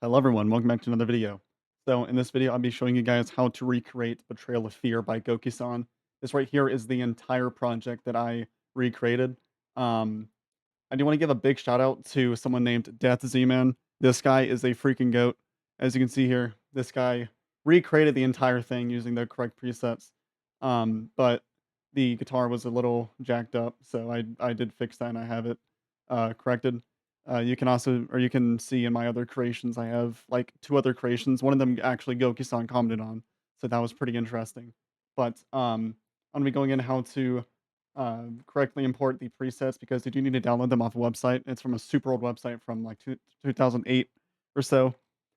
Hello everyone, welcome back to another video. So in this video, I'll be showing you guys how to recreate Betrayal of Fear by Goukisan. This right here is the entire project that I recreated. Um, I do want to give a big shout out to someone named Death Z-Man. This guy is a freaking goat. As you can see here, this guy recreated the entire thing using the correct presets. But the guitar was a little jacked up, so I did fix that and I have it corrected. You can also, or you can see in my other creations, I have like two other creations. One of them actually Goki-san commented on, so that was pretty interesting. But I'm gonna be going in how to correctly import the presets because you do need to download them off a website. It's from a super old website from like 2008 or so.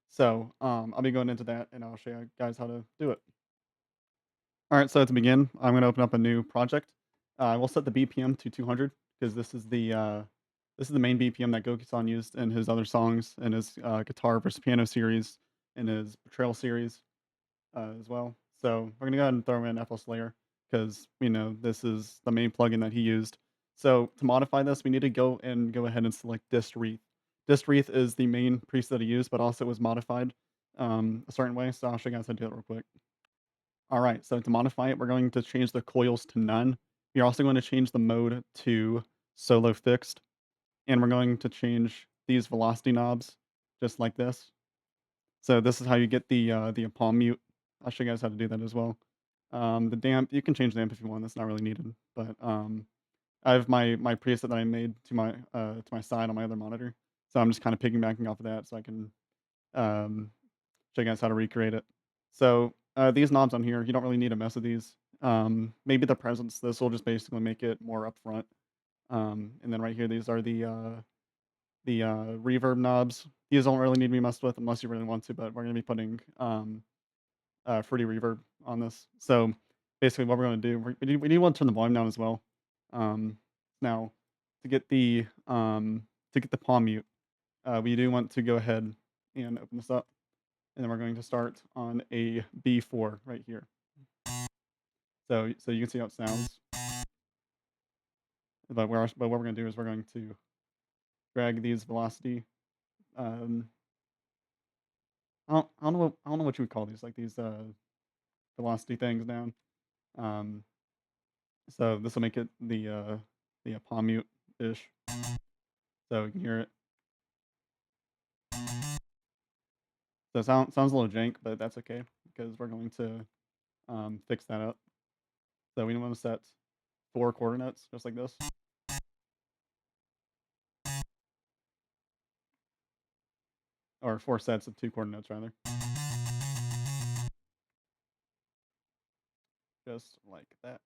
So I'll be going into that and I'll show you guys how to do it. All right, so to begin, I'm going to open up a new project. We'll set the BPM to 200 because this is the main BPM that Goki-san used in his other songs in his guitar versus piano series, in his Betrayal series as well. So we're gonna go ahead and throw in FL Slayer because we know this is the main plugin that he used. So to modify this, we need to go ahead and select Dist Wreath. Dist Wreath is the main preset he used, but also was modified a certain way. So I'll show you guys how to do it real quick. All right, so to modify it, we're going to change the coils to none. We're also going to change the mode to solo fixed, and we're going to change these velocity knobs just like this. So this is how you get the palm mute. I'll show you guys how to do that as well. The damp, you can change the amp if you want. That's not really needed, but I have my preset that I made to my side on my other monitor. So I'm just kind of piggybacking off of that, so I can show you guys how to recreate it. So these knobs on here, you don't really need to mess with these. Maybe the presence. This will just basically make it more upfront. And then right here, these are the reverb knobs. These don't really need to be messed with unless you really want to, but we're gonna be putting fruity reverb on this. So basically, what we're gonna do, we do want to turn the volume down as well. Um, now, to get the palm mute, we do want to go ahead and open this up, and then we're going to start on a B4 right here. So you can see how it sounds. But what we're gonna do is we're going to drag these velocity. Um, I don't know what you would call these, like these velocity things down. Um, so this will make it the palm mute ish, so you can hear it. So it sounds a little jank, but that's okay because we're going to fix that up. So we want to set 4 quarter notes just like this, or 4 sets of 2 quarter notes rather, just like that.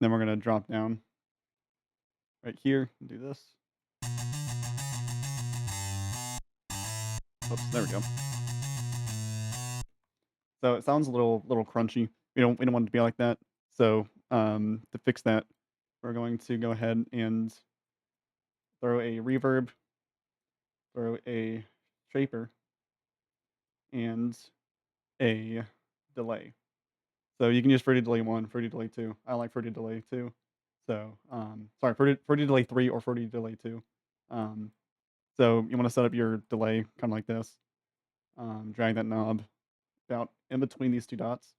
Then we're gonna drop down right here and do this. Oops, there we go. So it sounds a little crunchy. We don't want it to be like that. So to fix that, we're going to go ahead and throw a reverb, throw a shaper, and a delay. So you can use Fruity Delay 1, Fruity Delay 2. I like Fruity Delay 2. So sorry, Fruity Delay 3 or Fruity Delay 2. Um, so you want to set up your delay kind of like this. Drag that knob about in between these two dots,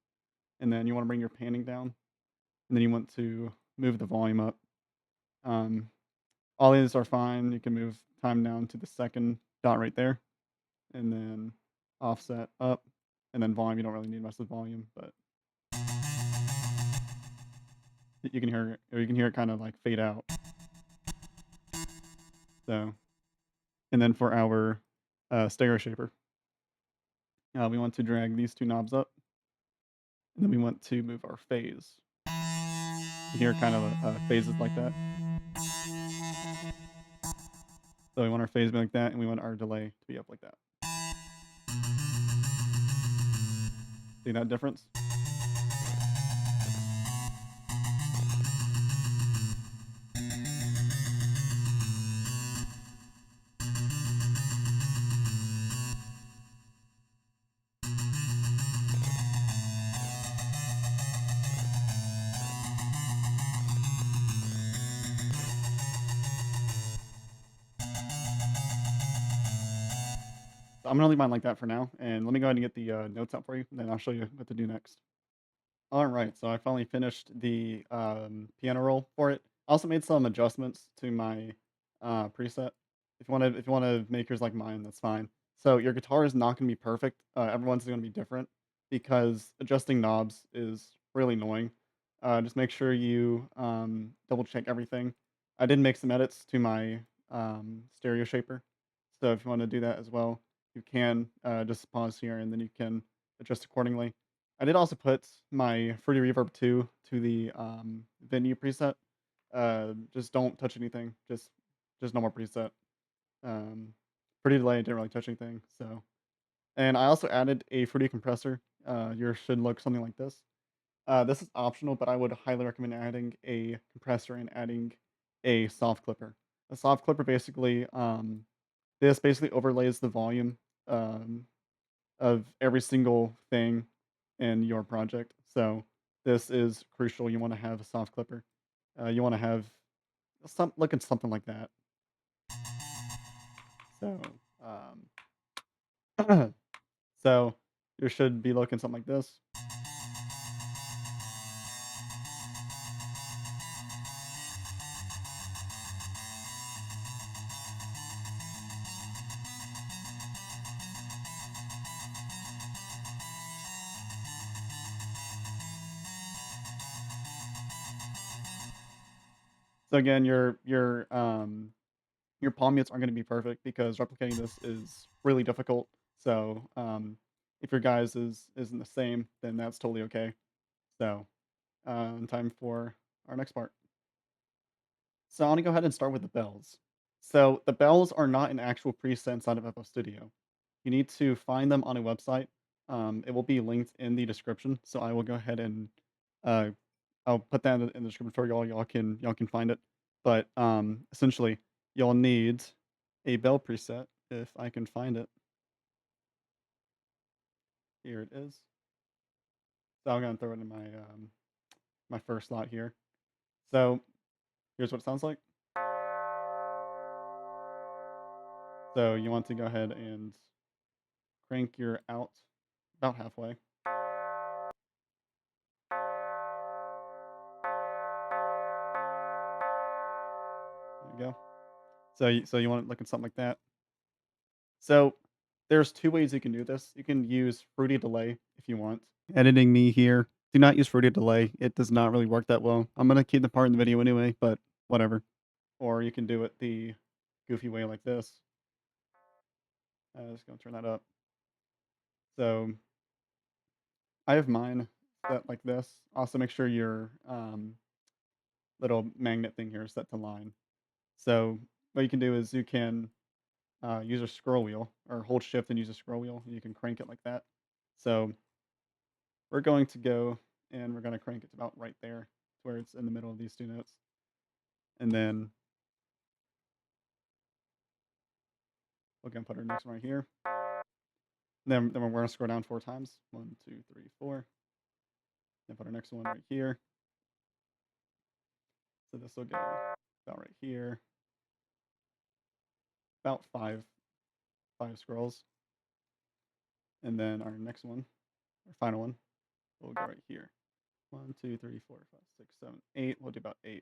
and then you want to bring your panning down, and then you want to move the volume up. Um, all these are fine. You can move time down to the second dot right there, and then offset up, and then volume. You don't really need much of the volume, but you can hear it, or you can hear it kind of like fade out. So, and then for our stereo shaper, we want to drag these two knobs up, and then we want to move our phase. You hear kind of phases like that. So we want our phase to be like that, and we want our delay to be up like that. See that difference? So I'm gonna leave mine like that for now, and let me go ahead and get the, notes out for you, and then I'll show you what to do next. Alright, so I finally finished the, piano roll for it. I also made some adjustments to my, preset. If you wanna make yours like mine, that's fine. So your guitar is not gonna be perfect, everyone's gonna be different, because adjusting knobs is really annoying. Just make sure you, double check everything. I did make some edits to my, stereo shaper, so if you wanna do that as well, you can, just pause here, and then you can adjust accordingly. I did also put my Fruity Reverb 2 to the, venue preset. Just don't touch anything, just normal preset. Um, Pretty Delay didn't really touch anything, so and I also added a Fruity compressor. Yours should look something like this. This is optional, but I would highly recommend adding a compressor and adding a soft clipper. A soft clipper basically, this basically overlays the volume, um, of every single thing in your project. So this is crucial. You want to have a soft clipper. You want to have looking something like that. So so you should be looking something like this. So again, your palm mutes aren't going to be perfect because replicating this is really difficult. So if your guys isn't the same, then that's totally okay. So time for our next part. So I want to go ahead and start with the bells. So the bells are not an actual preset inside of FL Studio. You need to find them on a website. It will be linked in the description. So I will go ahead and uh, I'll put that in the description for y'all. Y'all can find it. But essentially, you'll need a bell preset. If I can find it, here it is. So I'm gonna throw it in my first slot here. So here's what it sounds like. So you want to go ahead and crank your out about halfway. There you go. So you want it looking something like that. So there's two ways you can do this. You can use Fruity Delay if you want. Editing me here. Do not use Fruity Delay. It does not really work that well. I'm gonna keep the part in the video anyway, but whatever. Or you can do it the goofy way like this. Just gonna turn that up. So I have mine set like this. Also make sure your little magnet thing here is set to line. So what you can do is you can use a scroll wheel or hold shift and use a scroll wheel. You can crank it like that. So we're going to go and we're going to crank it to about right there where it's in the middle of these two notes. And then we're going to put our next one right here. Then we're going to scroll down 4 times. 1, 2, 3, 4. Then put our next one right here. So this will go about right here. About five scrolls. And then our next one, our final one, will go right here. 1, 2, 3, 4, 5, 6, 7, 8. We'll do about 8.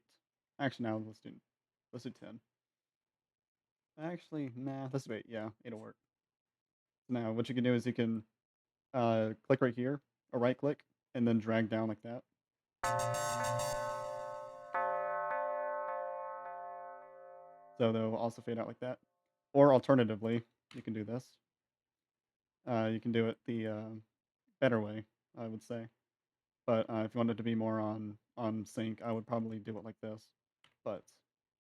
Actually, now let's do 10. Actually, nah, let's do 8. Yeah, 8 will work. Now, what you can do is you can click right here, or right click, and then drag down like that. So they'll also fade out like that. Or alternatively, you can do this. You can do it the better way, I would say. But if you wanted to be more on sync, I would probably do it like this. But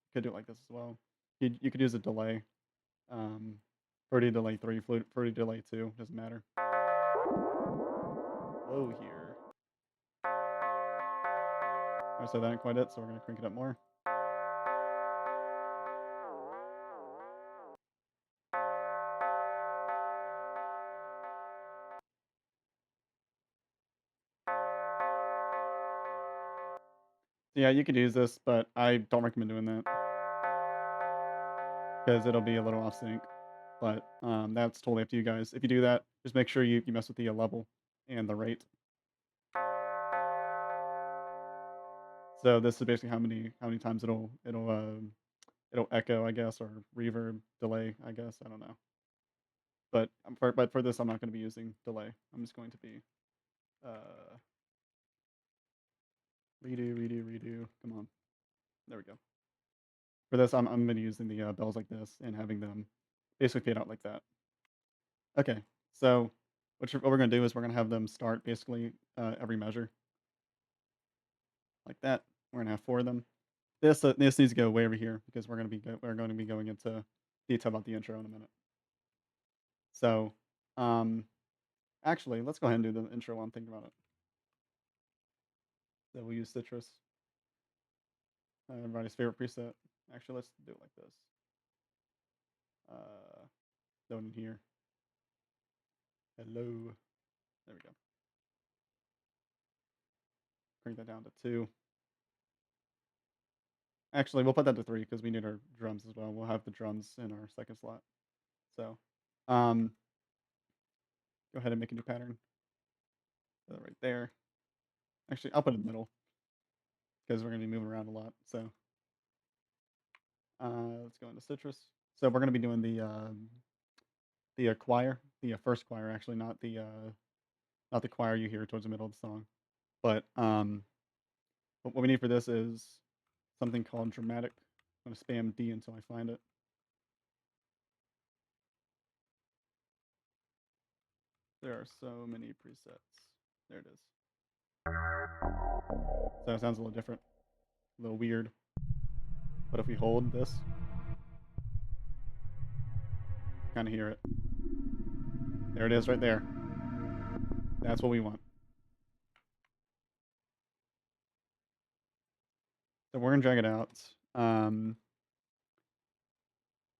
you could do it like this as well. You could use a delay. Um, Fruity delay 3, Fruity delay 2, doesn't matter. Whoa here. Alright, so that ain't quite it, so we're gonna crank it up more. So yeah, you could use this, but I don't recommend doing that because it'll be a little off sync. but that's totally up to you guys. If you do that, just make sure you mess with the level and the rate. So this is basically how many times it'll echo, I guess, or reverb, delay, I guess. I don't know. But for this, I'm not going to be using delay. I'm just going to be uh, redo, redo, redo. Come on, there we go. For this, I'm going to be using the bells like this and having them basically fade out like that. Okay, so what we're going to do is we're going to have them start basically every measure like that. We're going to have 4 of them. This needs to go way over here because we're going to be going into detail about the intro in a minute. So, um, actually, let's go ahead and do the intro while I'm thinking about it. So we'll use Citrus, everybody's favorite preset. Actually, let's do it like this. Uh, Go in here. Hello. There we go. Bring that down to 2. Actually, we'll put that to 3 because we need our drums as well. We'll have the drums in our second slot. So, um, go ahead and make a new pattern. Put that right there. Actually, I'll put it in the middle because we're going to be moving around a lot. So, let's go into Citrus. So we're going to be doing the choir, the first choir, actually, not the choir you hear towards the middle of the song. But what we need for this is something called dramatic. I'm going to spam D until I find it. There are so many presets. There it is. So it sounds a little different, a little weird. But if we hold this, kind of hear it. There it is right there. That's what we want. So we're going to drag it out. We're going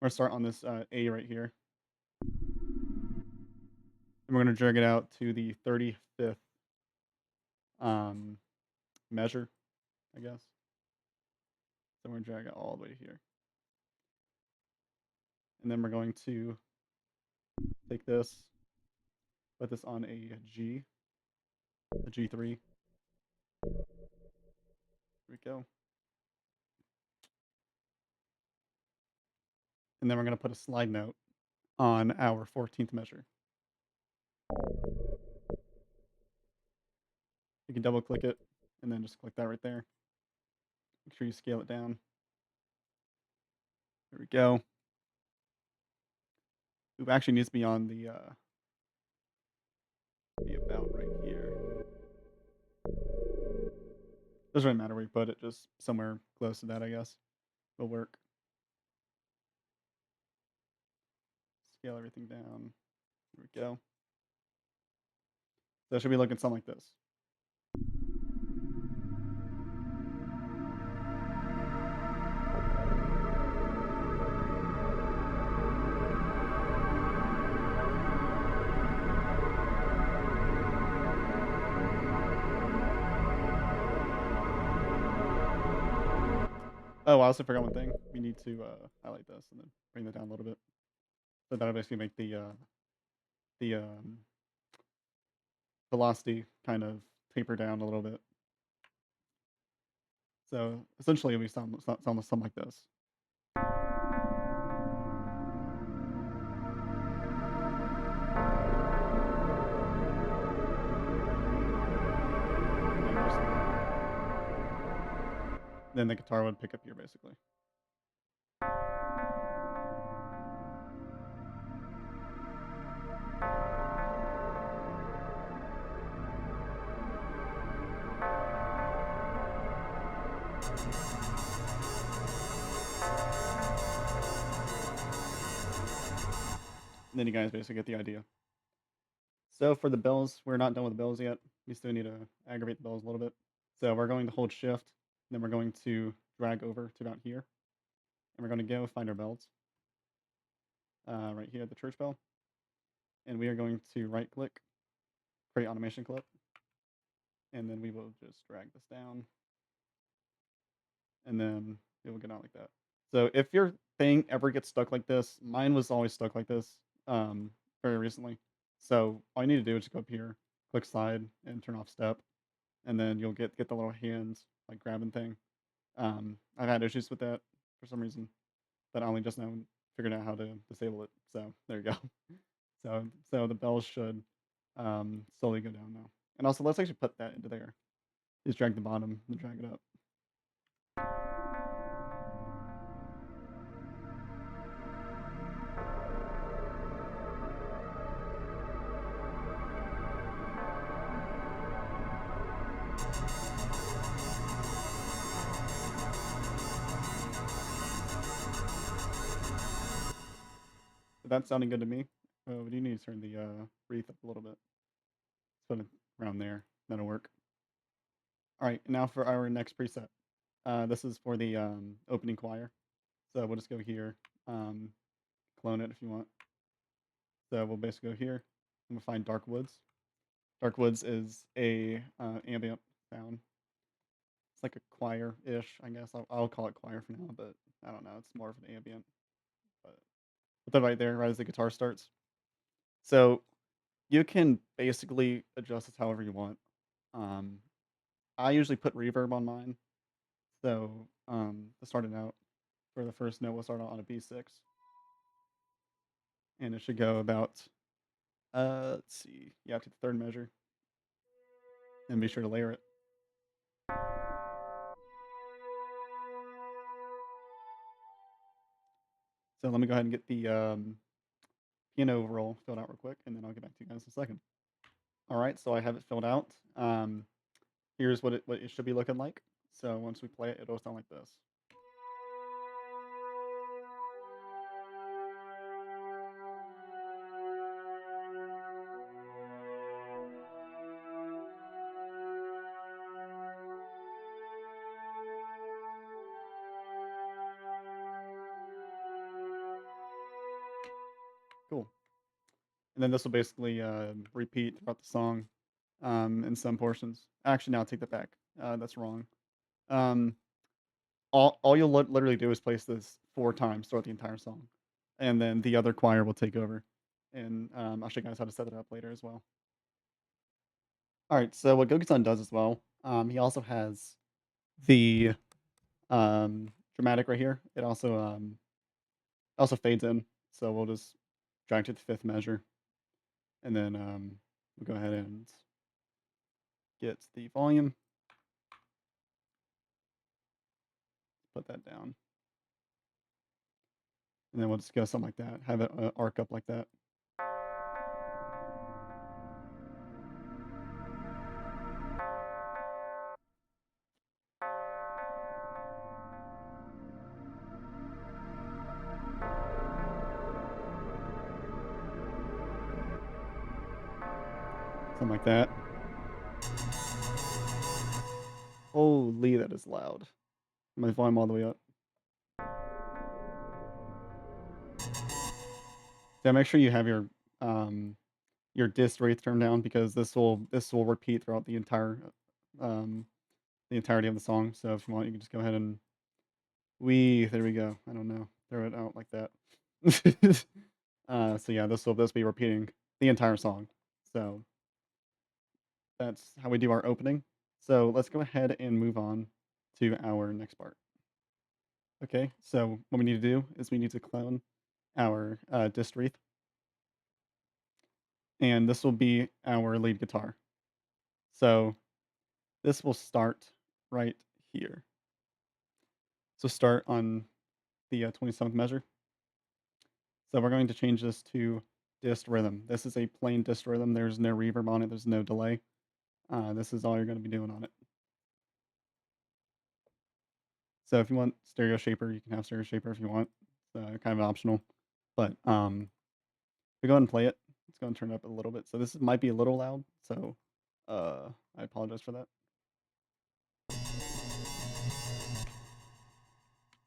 to start on this A right here. And we're going to drag it out to the 35th measure, I guess. So we're going to drag it all the way to here. And then we're going to take this, put this on a G, a G3. Here we go. And then we're going to put a slide note on our 14th measure. You can double click it and then just click that right there. Make sure you scale it down. There we go. It actually needs to be on the about right here. Doesn't really matter where you put it, just somewhere close to that, I guess, will work. Scale everything down. There we go. So it should be looking something like this. Oh, I also forgot one thing. We need to highlight this and then bring that down a little bit. So that'll basically make the velocity kind of taper down a little bit. So essentially, we sound something like this. Then the guitar would pick up here, basically. And then you guys basically get the idea. So for the bells, we're not done with the bells yet. We still need to aggravate the bells a little bit. So we're going to hold shift, then we're going to drag over to about here. And we're going to go find our bells. Right here at the church bell. And we are going to right click, create automation clip. And then we will just drag this down. And then it will get out like that. So if your thing ever gets stuck like this, mine was always stuck like this um, very recently. So all you need to do is just go up here, click slide, and turn off step, and then you'll get the little hands like grabbing thing. I've had issues with that for some reason, but I only just now figured out how to disable it. So there you go. So the bells should slowly go down now. And also, let's actually put that into there. Just drag the bottom and drag it up. That's sounding good to me. We do need to turn the wreath up a little bit. Let's put it around there. That'll work. All right, now for our next preset. This is for the opening choir. So we'll just go here, um, clone it if you want. So we'll basically go here and we'll find Dark Woods. Dark Woods is a ambient sound. It's like a choir-ish, I guess. I'll call it choir for now, but I don't know. It's more of an ambient. But put that right there, right as the guitar starts. So you can basically adjust this however you want. Um, I usually put reverb on mine. So to start it out, for the first note, we'll start out on a B6, and it should go about let's see, yeah, to the third measure, and be sure to layer it. So let me go ahead and get the piano roll filled out real quick, and then I'll get back to you guys in a second. All right, so I have it filled out. Here's what it should be looking like. So once we play it, it'll sound like this. Cool. And then this will basically repeat throughout the song in some portions. Actually, now take that back. That's wrong. Um, all you'll literally do is place this 4 times throughout the entire song, and then the other choir will take over. And I'll show you guys how to set it up later as well. All right. So what Goukisan does as well, he also has the dramatic right here. It also fades in. So we'll just drag to the fifth measure, and then we'll go ahead and get the volume. Put that down. And then we'll just go something like that. Have it arc up like that. Something like that. Holy, that is loud. My volume all the way up. Yeah, make sure you have your dist rate turned down because this will repeat throughout um the entirety of the song. So if you want, you can just go ahead and there we go. I don't know. Throw it out like that. So yeah, this will be repeating the entire song. So that's how we do our opening. So let's go ahead and move on to our next part. Okay, so what we need to do is we need to clone our dist wreath, and this will be our lead guitar. So this will start right here. So start on the 27th measure. So we're going to change this to dist rhythm. This is a plain dist rhythm. There's no reverb on it. There's no delay. This is all you're going to be doing on it. So if you want stereo shaper, you can have stereo shaper if you want. It's kind of optional. But we go ahead and play it. Let's go and turn it up a little bit. So this might be a little loud. So I apologize for that.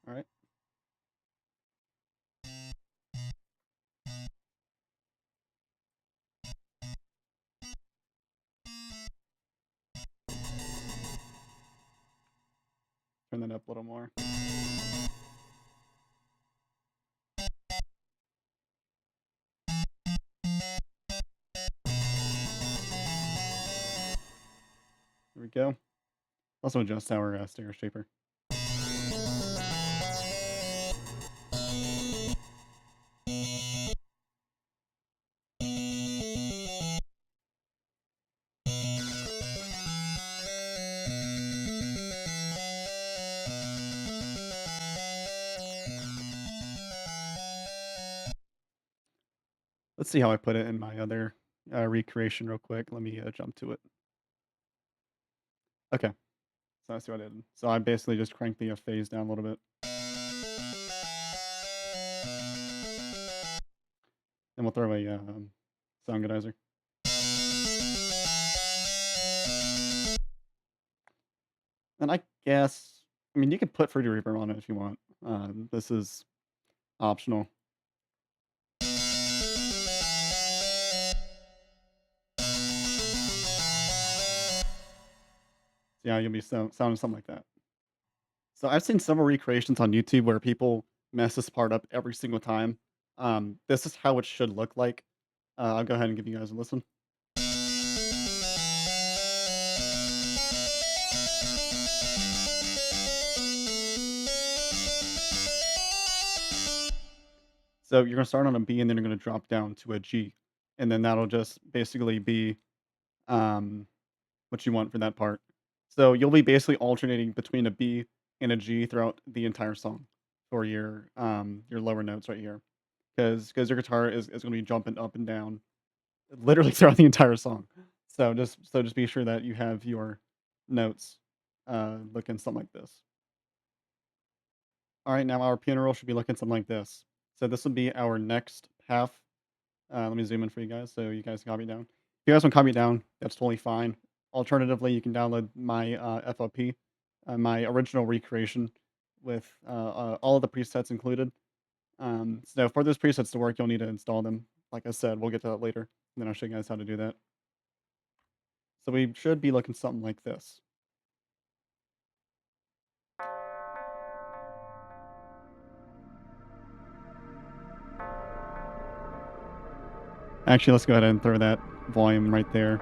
All right. Turn that up a little more. we go. Also adjust our stereo shaper. Let's see how I put it in my other recreation real quick. Let me jump to it. Okay, so I see what I did. So I basically just cranked the phase down a little bit. And we'll throw a sound godizer. And I guess, I mean, you could put Fruity Reaper on it if you want. This is optional. Yeah, you'll be sounding something like that. So I've seen several recreations on YouTube where people mess this part up every single time. This is how it should look like. I'll go ahead and give you guys a listen. So you're gonna start on a B and then you're gonna drop down to a G, and then that'll just basically be um, what you want for that part. So you'll be basically alternating between a B and a G throughout the entire song for your lower notes right here, because your guitar is gonna be jumping up and down literally throughout the entire song. So just be sure that you have your notes looking something like this. All right, now our piano roll should be looking something like this. So this will be our next half. Let me zoom in for you guys so you guys can copy it down. If you guys want to copy it down, that's totally fine. Alternatively, you can download my FLP, my original recreation with all of the presets included. So for those presets to work, you'll need to install them. Like I said, we'll get to that later, and then I'll show you guys how to do that. So we should be looking something like this. Actually, let's go ahead and throw that volume right there.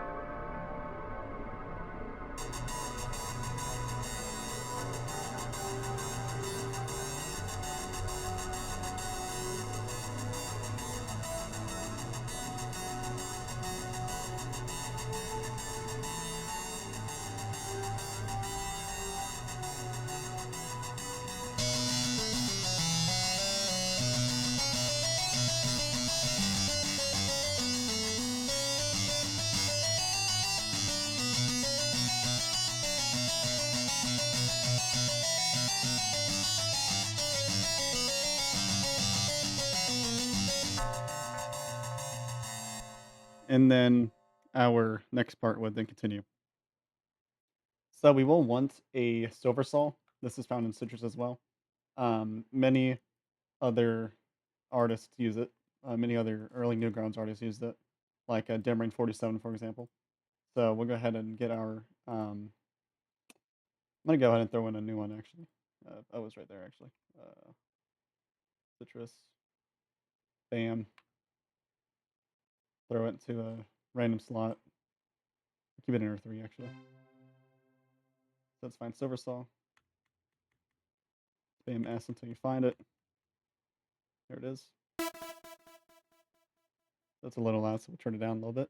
And then our next part would then continue. So we will want a silver saw. This is found in Citrus as well. Many other artists use it. Many other early Newgrounds artists used it, like Dim Rain 47, for example. So we'll go ahead and get our. I'm gonna go ahead and throw in a new one actually. Oh, it's right there actually. Citrus. Bam. Throw it into a random slot. Keep it in R3 actually. So let's find silver saw. Bam S until you find it. There it is. That's a little loud, so we'll turn it down a little bit.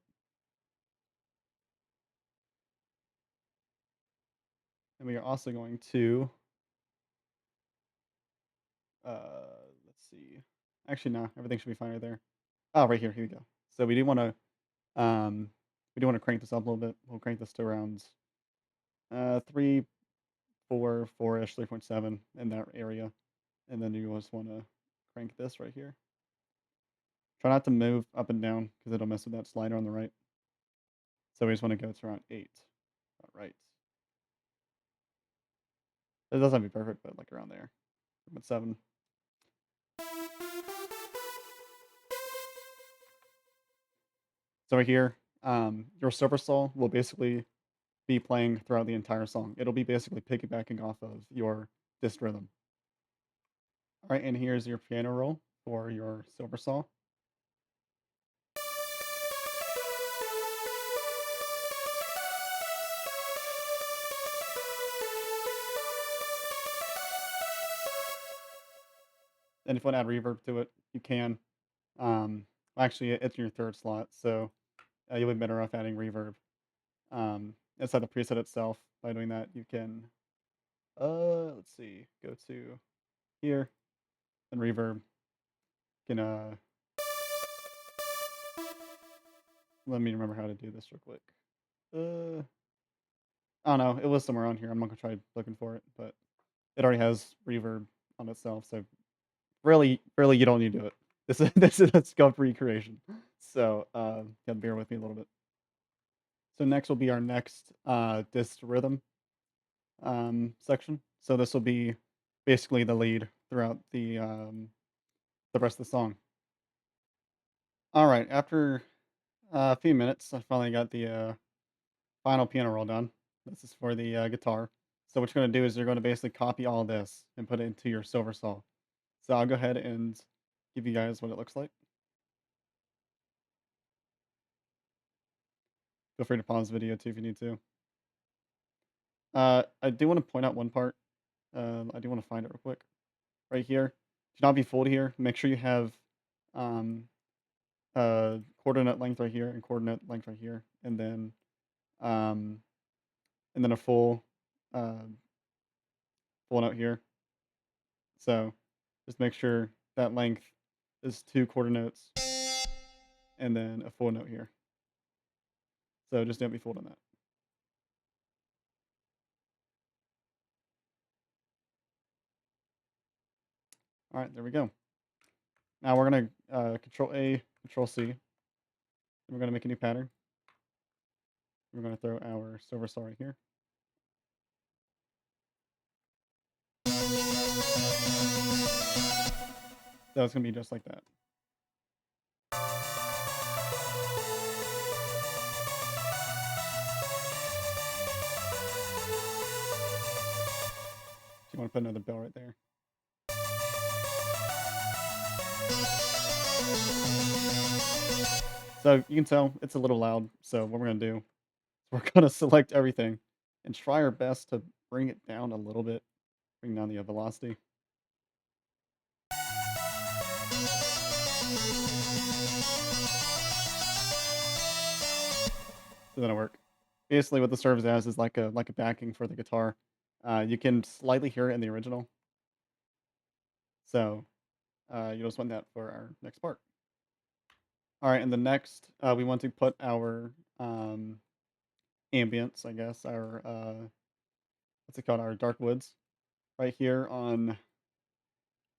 And we are also going to, let's see. Actually, no, everything should be fine right there. Oh, right here. Here we go. So um, we do want to crank this up a little bit. We'll crank this to around 3, 4, 4-ish, 3.7 in that area. And then you just want to crank this right here. Try not to move up and down because it'll mess with that slider on the right. So we just want to go to around 8. All right. It doesn't have to be perfect, but like around there. 7. So right here, your silver saw will basically be playing throughout the entire song. It'll be basically piggybacking off of your disc rhythm. All right, and here's your piano roll for your silver saw. And if you want to add reverb to it, you can. Um, actually, it's in your third slot, so you'll be better off adding reverb. Inside the preset itself, by doing that, you can, let's see, go to here, and reverb. You can, let me remember how to do this real quick. Uh, I don't know, it was somewhere on here. I'm not gonna try looking for it, but it already has reverb on itself, so really, you don't need to do it. This is this is a scope recreation. So, yeah, bear with me a little bit. So next will be our next, disc rhythm, section. So this will be basically the lead throughout the rest of the song. Alright, after a few minutes, I finally got the, final piano roll done. This is for the, guitar. So what you're gonna do is you're gonna basically copy all this and put it into your Silver Saw. So I'll go ahead and give you guys what it looks like. Feel free to pause the video too if you need to. I do wanna point out one part. I do wanna find it real quick. Right here. Do not be fooled here. Make sure you have, um, coordinate length right here and coordinate length right here, um, and then a uh, full note here. So just make sure that length is 2 coordinates and then a full note here. So just don't be fooled on that. All right, there we go. Now we're gonna Control A, Control C. And we're gonna make a new pattern. We're gonna throw our silver star right here. So it's gonna be just like that. So you want to put another bell right there. So you can tell it's a little loud. So what we're gonna do is we're gonna select everything and try our best to bring it down a little bit, bring down the velocity. So that'll work. Basically, what the serves as is like a backing for the guitar. You can slightly hear it in the original. So you just want that for our next part. All right, and the next we want to put our ambience, I guess, our what's it called, our dark woods, right here on,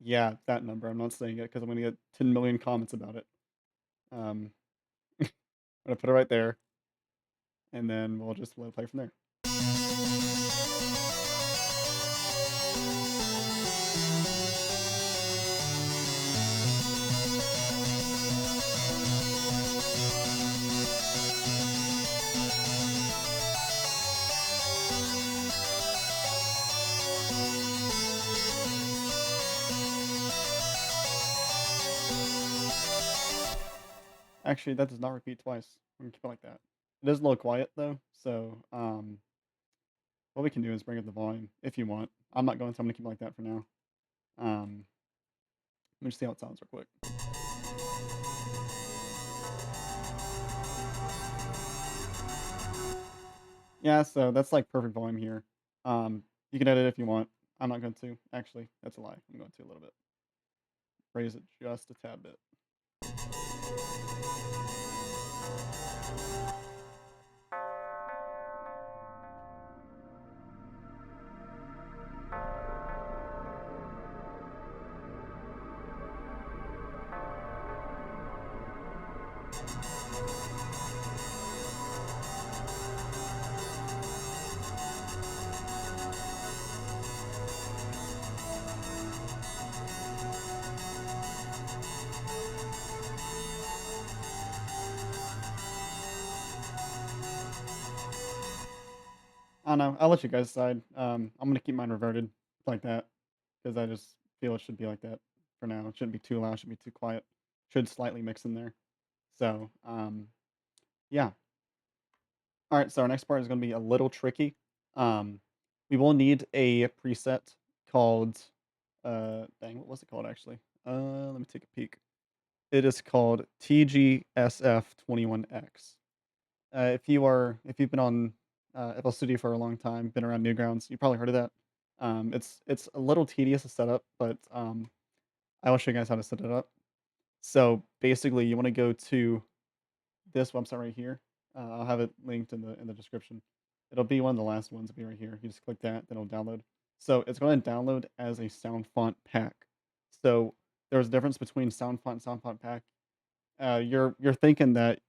yeah, that number. I'm not saying it because I'm gonna get 10 million comments about it. Um, I'm gonna put it right there, and then we'll just let it play from there. Actually, that does not repeat twice. We can keep it like that. It is a little quiet though, so what we can do is bring up the volume if you want. I'm not going to. I'm gonna keep it like that for now. Um, Let me just see how it sounds real quick. Yeah, so that's like perfect volume here. You can edit if you want. I'm not going to. Actually, that's a lie. I'm going to a little bit. Raise it just a tad bit. I don't know. I'll let you guys decide. I'm gonna keep mine reverted like that because I just feel it should be like that for now. It shouldn't be too loud. Should be too quiet. Should slightly mix in there. So yeah. All right. So our next part is gonna be a little tricky. Um, we will need a preset called dang, what was it called actually? Let me take a peek. It is called TGSF21X. If you've been on FL Studio for a long time, been around Newgrounds, you probably heard of that. It's a little tedious to set up, but I will show you guys how to set it up. So basically, you want to go to this website right here. I'll have it linked in the description. It'll be one of the last ones. It'll be right here. You just click that, then it'll download. So it's going to download as a sound font pack. So there's a difference between sound font and sound font pack. You're thinking that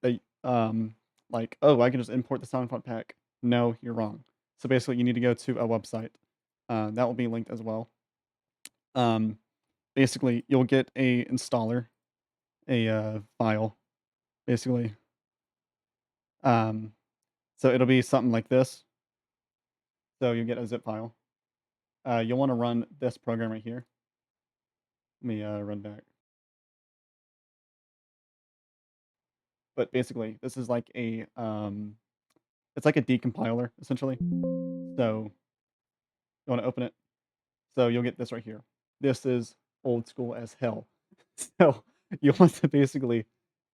like, oh, I can just import the sound font pack. No, you're wrong. So basically, you need to go to a website. That will be linked as well. Um, basically, you'll get a installer, a file. Basically, um, so it'll be something like this. So you get a zip file. You'll want to run this program right here. Let me run back. But basically, this is like it's like a decompiler essentially. So you want to open it. So you'll get this right here. This is old school as hell. So you want to basically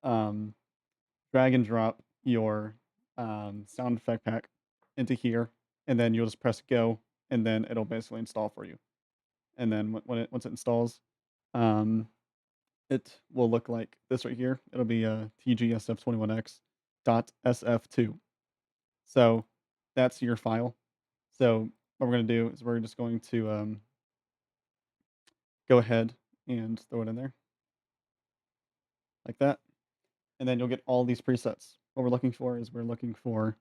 um, drag and drop your sound effect pack into here, and then you'll just press go, and then it'll basically install for you. And then once it installs, um, it will look like this right here. It'll be TGSF21X dot SF2. So that's your file. So what we're going to do is we're just going to go ahead and throw it in there like that. And then you'll get all these presets. What we're looking for is we're looking for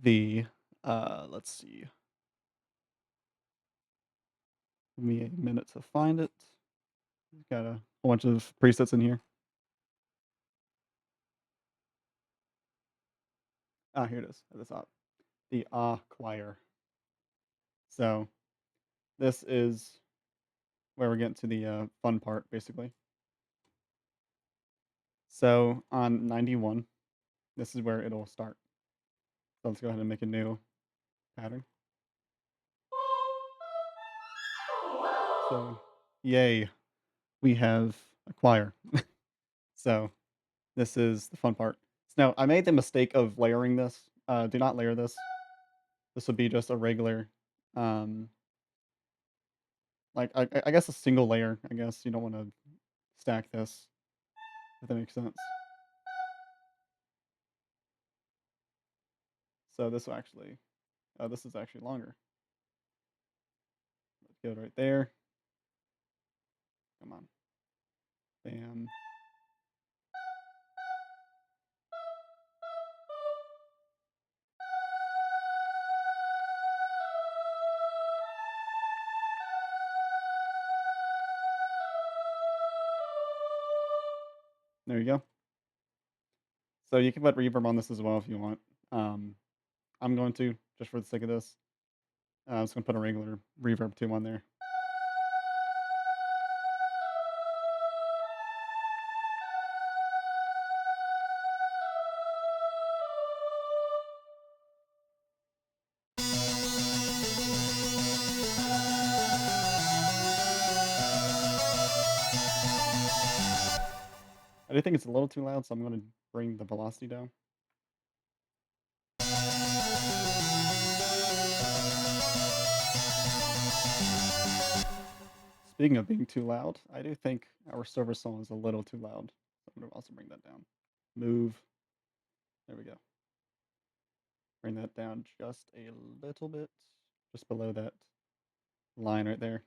the, let's see, give me a minute to find it. Got a whole bunch of presets in here. Ah, here it is at the top. The choir. So this is where we're getting to the fun part, basically. So on 91, this is where it'll start. So let's go ahead and make a new pattern. So, yay, we have a choir. So this is the fun part. So now I made the mistake of layering this. Do not layer this. This would be just a regular, um, like I guess a single layer. I guess you don't want to stack this. If that makes sense. So this is actually longer. Let's go right there. Come on, bam. There you go. So you can put reverb on this as well if you want. Um, I'm going to just for the sake of this. I'm just gonna put a regular reverb too on there. I do think it's a little too loud, so I'm going to bring the velocity down. Speaking of being too loud, I do think our server song is a little too loud. So I'm going to also bring that down. Move. There we go. Bring that down just a little bit, just below that line right there.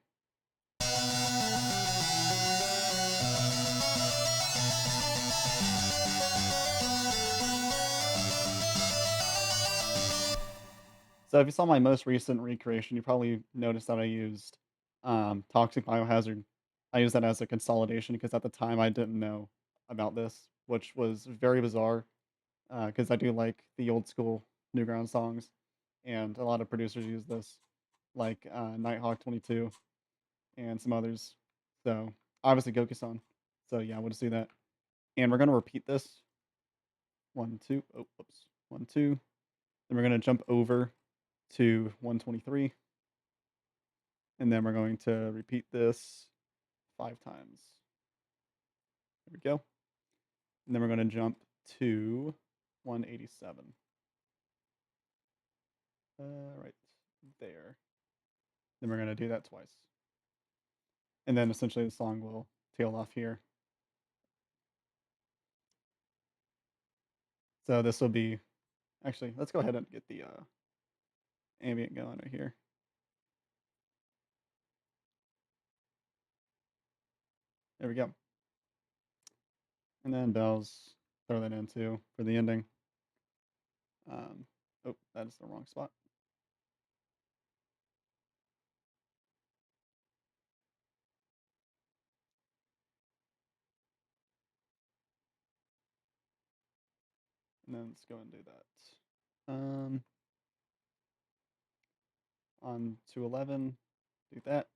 So if you saw my most recent recreation, you probably noticed that I used Toxic Biohazard. I used that as a consolidation because at the time I didn't know about this, which was very bizarre because I do like the old school Newgrounds songs, and a lot of producers use this, like Nighthawk 22 and some others. So obviously Goukisan. So yeah, we'll just do that, and we're gonna repeat this. 1, 2. Oh, whoops. 1, 2. Then we're gonna jump over to 123, and then we're going to repeat this 5 times. There we go. And then we're going to jump to 187. Right there. Then we're going to do that twice. And then essentially the song will tail off here. So this will be, actually, let's go ahead and get the ambient going right here. There we go. And then bells, throw that in too for the ending. Oh, that is the wrong spot. And then let's go and do that. On 211, do that.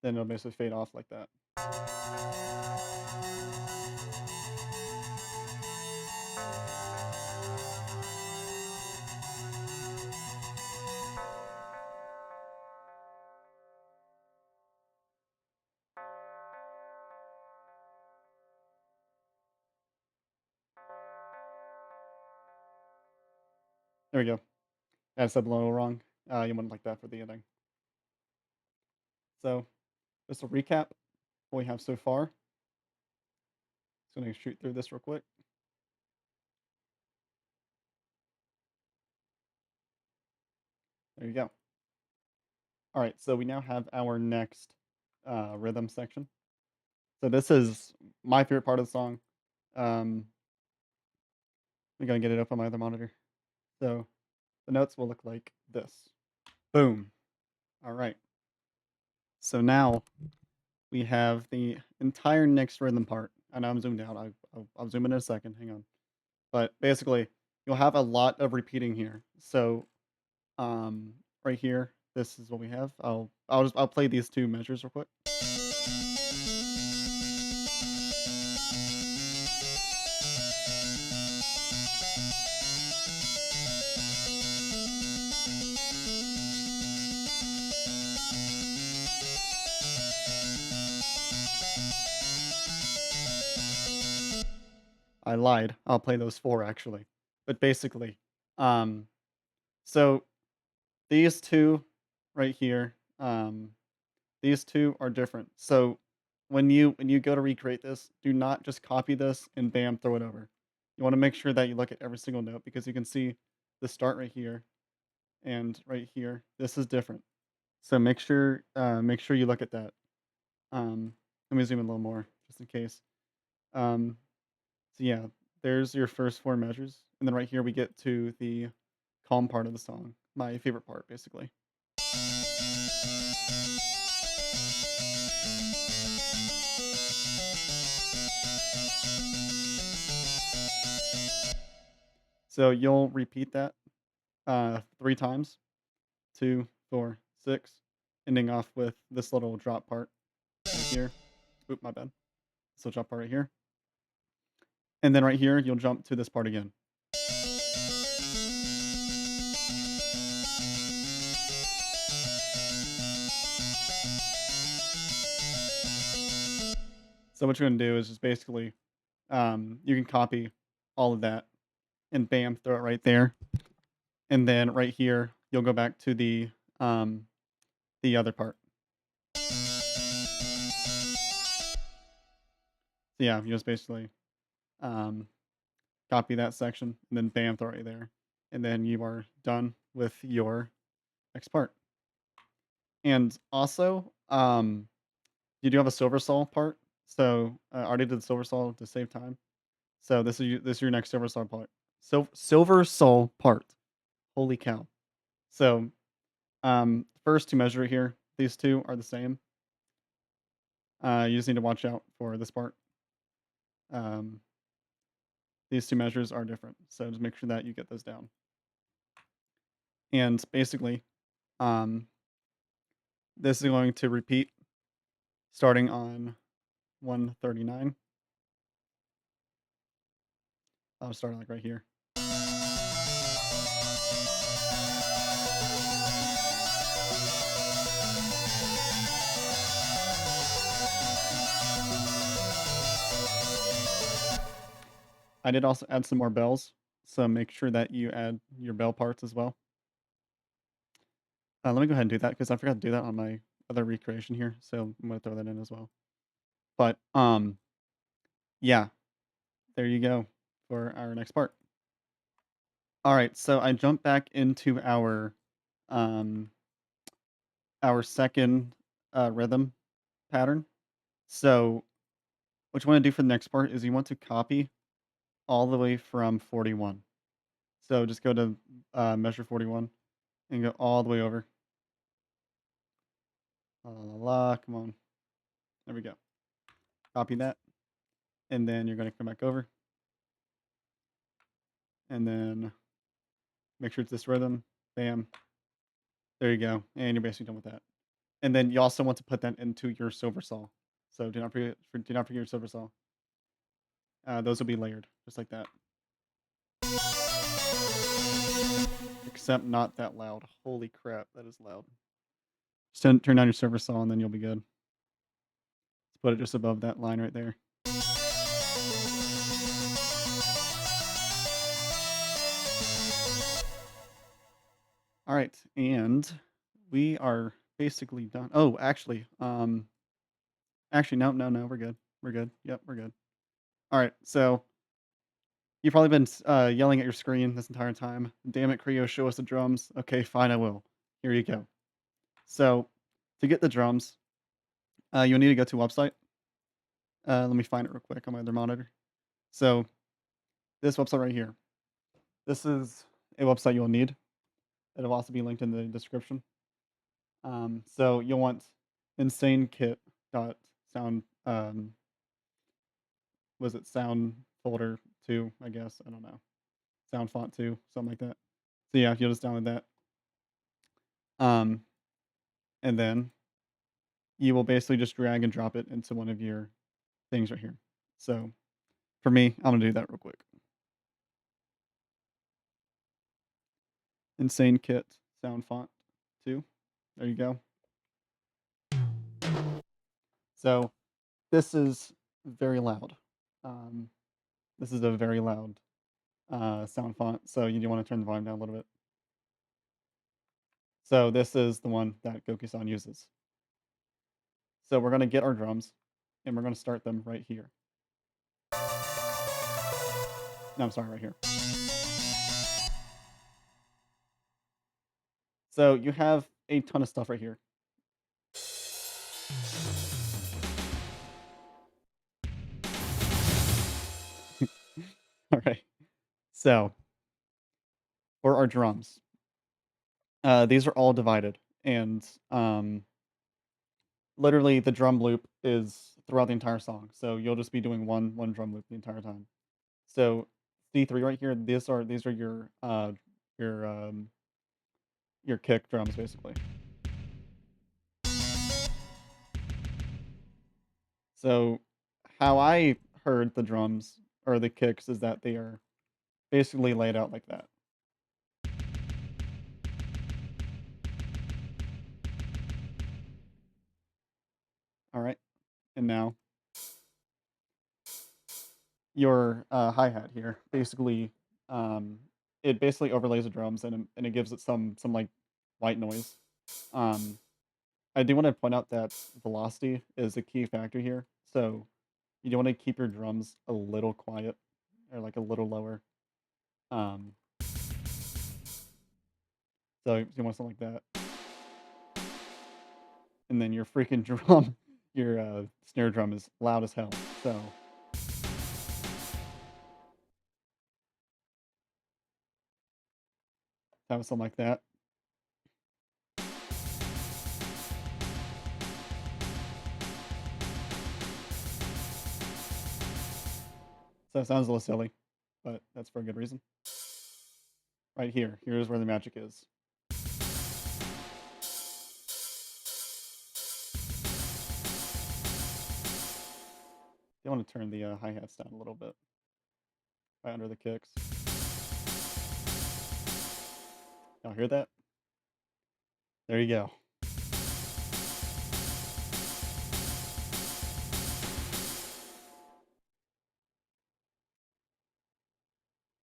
Then it'll basically fade off like that. There we go. I said a little wrong. You wouldn't like that for the ending. So, just a recap what we have so far. Just going to shoot through this real quick. There you go. All right, so we now have our next rhythm section. So this is my favorite part of the song. I'm going to get it up on my other monitor. So the notes will look like this. Boom. All right. So now we have the entire next rhythm part. I know I'm zoomed out. I'll zoom in a second. Hang on. But basically, you'll have a lot of repeating here. So right here, this is what we have. I'll play these two measures real quick. I lied. I'll play those 4 actually. But basically, um, so these 2 right here, these 2 are different. So when you go to recreate this, do not just copy this and bam, throw it over. You wanna make sure that you look at every single note because you can see the start right here and right here. This is different. So make sure you look at that. Let me zoom in a little more just in case. Um, so yeah, there's your first 4 measures, and then right here we get to the calm part of the song, my favorite part, basically. So you'll repeat that 3 times, 2, 4, 6, ending off with this little drop part right here. Oop, my bad. This little drop part right here, and then right here you'll jump to this part again. So what you're gonna do is just basically, you can copy all of that and bam, throw it right there. And then right here, you'll go back to the other part. So yeah, you just basically um, copy that section and then bam, throw it right there. And then you are done with your next part. And also, you do have a silver soul part. So I already did the silver soul to save time. So this is your next silver soul part. So silver soul part. Holy cow! So first to measure it here, these 2 are the same. You just need to watch out for this part. Um, these 2 measures are different, so just make sure that you get those down. And basically, um, this is going to repeat starting on 139. I'll start like right here. I did also add some more bells, so make sure that you add your bell parts as well. Let me go ahead and do that because I forgot to do that on my other recreation here, so I'm gonna throw that in as well. But, yeah, there you go for our next part. Alright, so I jumped back into um, our second, rhythm pattern. So, what you wanna do for the next part is you want to copy all the way from 41. So, just go to, measure 41 and go all the way over. La, la, la, come on. There we go. Copy that, and then you're gonna come back over, and then make sure it's this rhythm. Bam. There you go, and you're basically done with that. And then you also want to put that into your silver saw. So do not forget your silver saw. Those will be layered just like that. Except not that loud. Holy crap, that is loud. Just turn down your silver saw and then you'll be good. Let's put it just above that line right there. All right, and we are basically done. Oh, actually, no, no, no, we're good. We're good. Yep, we're good. All right, so you've probably been yelling at your screen this entire time. Damn it, Creo, show us the drums. Okay, fine, I will. Here you go. So, to get the drums, you'll need to go to a website. Let me find it real quick on my other monitor. So, this website right here. This is a website you'll need. It'll also be linked in the description. So you'll want insanekit.sound. Was it sound folder two? I guess I don't know. Sound font two, something like that. So yeah, you'll just download that. Um, and then you will basically just drag and drop it into one of your things right here. So for me, I'm gonna do that real quick. Insane Kit sound font two. There you go. So this is very loud. Um, this is a very loud sound font, so you do want to turn the volume down a little bit. So this is the one that Goukisan uses. So we're going to get our drums, and we're going to start them right here. No, I'm sorry, right here. So you have a ton of stuff right here. All right. So for our drums, these are all divided, and literally the drum loop is throughout the entire song. So you'll just be doing one drum loop the entire time. So C3 right here, these are your your kick drums basically. So how I heard the drums or the kicks is that they are basically laid out like that. All right. And now your hi-hat here basically it basically overlays the drums and it gives it some like white noise. Um I do want to point out that velocity is a key factor here. So you do want to keep your drums a little quiet or like a little lower. Um so you want something like that. And then your freaking drum, your snare drum is loud as hell. So have something like that. So it sounds a little silly, but that's for a good reason. Right here, here's where the magic is. You want to turn the hi hats down a little bit, right under the kicks. Y'all hear that? There you go.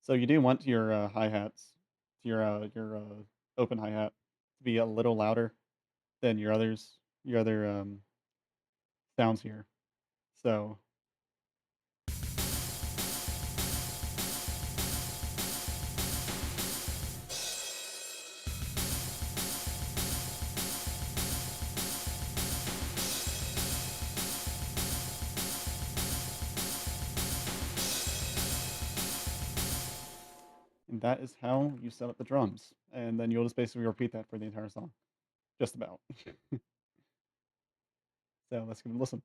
So you do want your hi-hats, your open hi-hat to be a little louder than your other sounds here. So and that is how you set up the drums, and then you'll just basically repeat that for the entire song, just about. So let's give it a listen.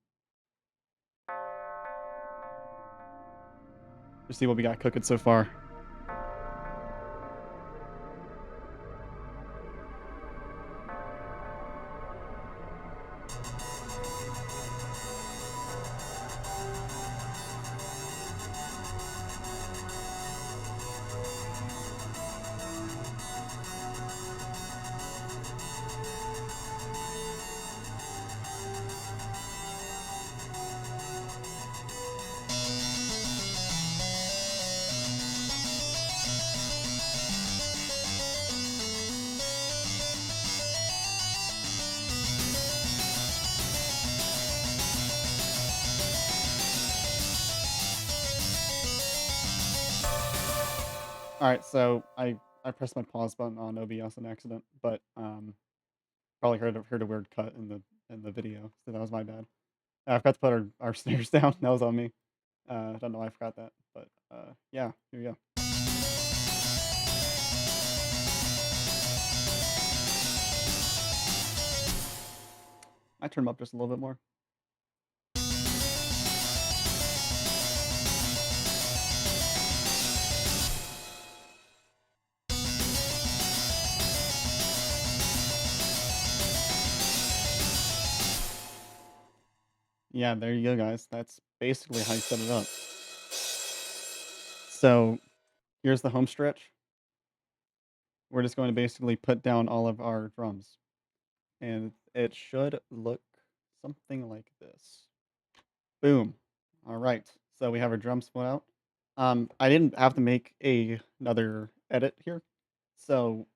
Just see what we got cooking so far. All right, so I pressed my pause button on OBS on accident, but probably heard a weird cut in the video, so that was my bad. I forgot to put our snares down. That was on me. I don't know why I forgot that, but yeah, here we go. I turn them up just a little bit more. Yeah, there you go, guys. That's basically how you set it up. So here's the home stretch. We're just going to basically put down all of our drums, and it should look something like this. Boom. All right. So we have our drums split out. I didn't have to make another edit here. So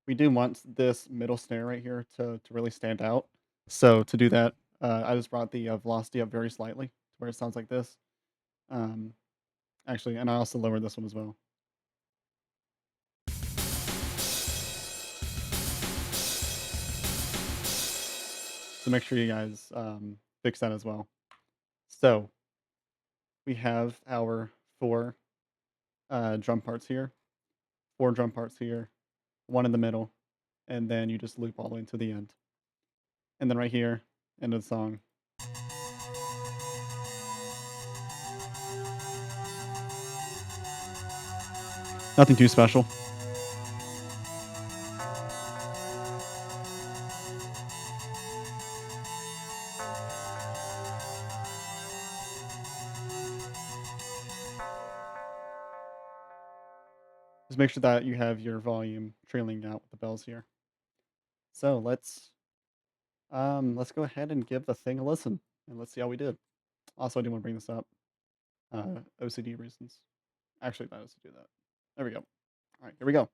we do want this middle snare right here to really stand out. So to do that, I just brought the velocity up very slightly to where it sounds like this. Um, Actually, and I also lowered this one as well. So make sure you guys fix that as well. So we have our four drum parts here, four drum parts here, one in the middle, and then you just loop all the way to the end. And then right here, end of the song. Nothing too special. Just make sure that you have your volume trailing out with the bells here. So let's go ahead and give the thing a listen and let's see how we did. Also, I do want to bring this up. OCD reasons. Actually, that is to do that. There we go. All right, here we go.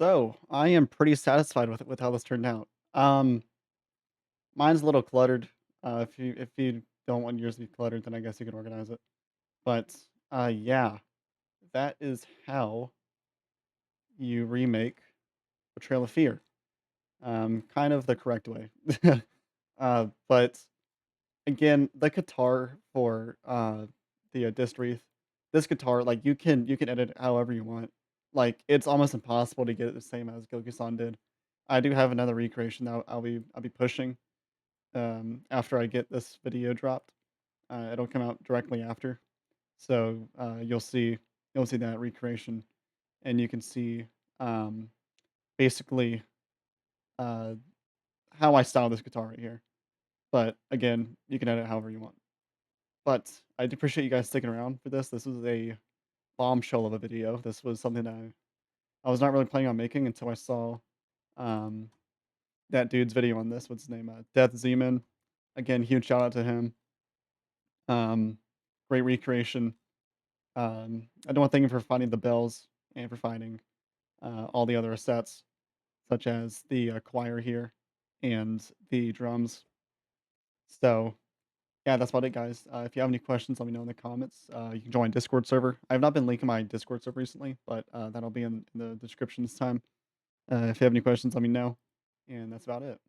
So, I am pretty satisfied with how this turned out. Mine's a little cluttered. If you don't want yours to be cluttered, then I guess you can organize it. But, yeah, that is how you remake Betrayal of Fear. Kind of the correct way. But again, the guitar for, disc wreath, this guitar, like, you can edit it however you want. Like, it's almost impossible to get it the same as Goukisan did. I do have another recreation that I'll be pushing, after I get this video dropped. It'll come out directly after. So, you'll see that recreation, and you can see, um, basically, uh, how I style this guitar right here. But, again, you can edit however you want. But I do appreciate you guys sticking around for this. This was a bombshell of a video. This was something that I was not really planning on making until I saw, um, that dude's video on this. What's his name? Death Zeman. Again, huge shout out to him. Um, Great recreation. I do want to thank him for finding the bells and for finding all the other sets, such as the choir here and the drums. So, yeah, that's about it, guys. If you have any questions, let me know in the comments. You can join Discord server. I have not been linking my Discord server recently, but that'll be in the description this time. If you have any questions, let me know. And that's about it.